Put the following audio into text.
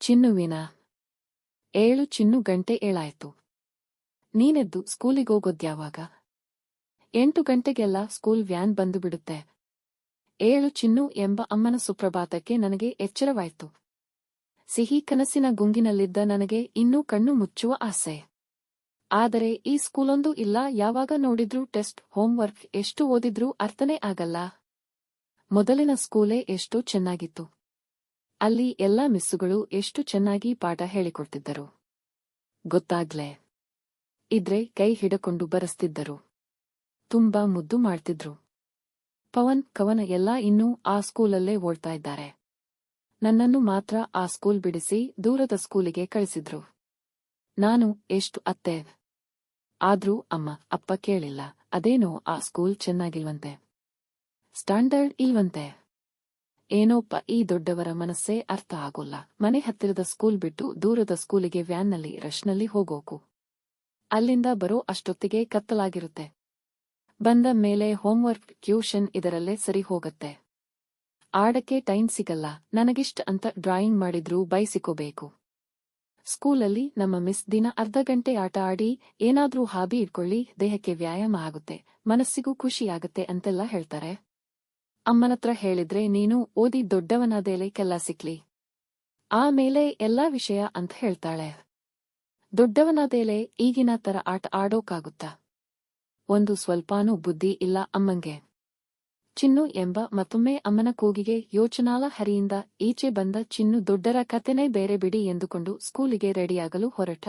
ಚಿನ್ನುವಿನ 7 ಚಿನ್ನು ಗಂಟೆ ಏಳಾಯ್ತು. ನೀನೆದ್ದು ಸ್ಕೂಲಿಗೋಗೋದ್ಯಾವಾಗ? 8 ಗಂಟೆಗೆಲ್ಲ school van ಬಂದು ಬಿಡುತ್ತೆ. 7 ಚಿನ್ನು ಎಂಬ ಅಮ್ಮನ ಸುಪ್ರಭಾತಕ್ಕೆ ನನಗೆ ಎಚ್ಚರವಾಯ್ತು. ಸಿಹಿ ಕನಸಿನ ಗುಂಗಿನಲ್ಲಿದ್ದ ನನಗೆ ಇನ್ನೂ ಕಣ್ಣು ಮುಚ್ಚುವ ಆಸೆ. ಆದರೆ ಈ ಸ್ಕೂಲೊಂದು ಇಲ್ಲ, ಯಾವಾಗ ನೋಡಿದ್ರೂ ಟೆಸ್ಟ್, ಹೋಂವರ್ಕ್, ಎಷ್ಟು ಓದಿದ್ರೂ ಅರ್ಥನೇ ಆಗಲ್ಲ. ಮೊದಲಿನ ಸ್ಕೂಲೇ ಎಷ್ಟೋ ಚೆನ್ನಾಗಿತ್ತು. ಅಲ್ಲಿ ಎಲ್ಲಾ ಮಿಸ್ಸುಗಳು ಎಷ್ಟು ಚೆನ್ನಾಗಿ ಪಾಠ ಹೇಳಿಕೊಡ್ತಿದ್ದರು ಗೊತ್ತಾಗ್ಲೇ. ಇದ್ರೆ ಕೈ ಹಿಡಕೊಂಡು ಬರೆಸ್ತಿದ್ದರು. ತುಂಬಾ ಮುದ್ದು ಮಾಡ್ತಿದ್ರು. ಪವನ್, ಕವನ ಎಲ್ಲ ಇನ್ನೂ ಆ ಸ್ಕೂಲಲ್ಲೇ ಓಡ್ತಾ ಇದ್ದಾರೆ. ನನ್ನನ್ನು ಮಾತ್ರ ಆ ಸ್ಕೂಲ್ ಬಿಡಿಸಿ ದೂರದ ಸ್ಕೂಲಿಗೆ ಕಳಿಸಿದ್ರು. ನಾನು ಎಷ್ಟು ಅತ್ತೆ ಆದ್ರೂ ಅಮ್ಮ ಅಪ್ಪ ಕೇಳಿಲ್ಲ. ಅದೇನೋ ಆ ಸ್ಕೂಲ್ ಚೆನ್ನಾಗಿಲ್ವಂತೆ, ಸ್ಟ್ಯಾಂಡರ್ಡ್ ಇಲ್ವಂತೆ. ಏನೋಪ್ಪ, ಈ ದೊಡ್ಡವರ ಮನಸ್ಸೇ ಅರ್ಥ ಆಗೋಲ್ಲ. ಮನೆ ಹತ್ತಿರದ ಸ್ಕೂಲ್ ಬಿಟ್ಟು ದೂರದ ಸ್ಕೂಲಿಗೆ ವ್ಯಾನ್ನಲ್ಲಿ ರಶ್ನಲ್ಲಿ ಹೋಗೋಕು. ಅಲ್ಲಿಂದ ಬರೋ ಅಷ್ಟೊತ್ತಿಗೆ ಕತ್ತಲಾಗಿರುತ್ತೆ. ಬಂದ ಮೇಲೆ ಹೋಂವರ್ಕ್, ಟ್ಯೂಷನ್ ಇದರಲ್ಲೇ ಸರಿ ಹೋಗತ್ತೆ. ಆಡಕ್ಕೆ ಟೈಮ್ ಸಿಗಲ್ಲ. ನನಗಿಷ್ಟ ಅಂತ ಡ್ರಾಯಿಂಗ್ ಮಾಡಿದ್ರೂ ಬೈಸಿಕೋಬೇಕು. ಸ್ಕೂಲಲ್ಲಿ ನಮ್ಮ ಮಿಸ್ ದಿನ ಅರ್ಧ ಗಂಟೆ ಆಟ ಆಡಿ, ಏನಾದ್ರೂ ಹಾಬಿ ಇಟ್ಕೊಳ್ಳಿ, ದೇಹಕ್ಕೆ ವ್ಯಾಯಾಮ ಆಗುತ್ತೆ, ಮನಸ್ಸಿಗೂ ಖುಷಿಯಾಗತ್ತೆ ಅಂತೆಲ್ಲ ಹೇಳ್ತಾರೆ. ಅಮ್ಮನತ್ರ ಹೇಳಿದ್ರೆ ನೀನು ಓದಿ ದೊಡ್ಡವನಾದೇಲೆ ಕೆಲ್ಲ ಸಿಕ್ಲಿ, ಆಮೇಲೆ ಎಲ್ಲಾ ವಿಷಯ ಅಂತ ಹೇಳ್ತಾಳೆ. ದೊಡ್ಡವನಾದೇಲೆ ಈಗಿನ ತರ ಆಟ ಆಡೋಕಾಗುತ್ತಾ? ಒಂದು ಸ್ವಲ್ಪಾನೂ ಬುದ್ಧಿ ಇಲ್ಲ ಅಮ್ಮಂಗೆ. ಚಿನ್ನು ಎಂಬ ಮತ್ತೊಮ್ಮೆ ಅಮ್ಮನ ಕೂಗಿಗೆ ಯೋಚನಾಲ ಹರಿಯಿಂದ ಈಚೆ ಬಂದ ಚಿನ್ನು ದೊಡ್ಡರ ಕತೆನೇ ಬೇರೆ ಬಿಡಿ ಎಂದುಕೊಂಡು ಸ್ಕೂಲಿಗೆ ರೆಡಿಯಾಗಲು ಹೊರಟ.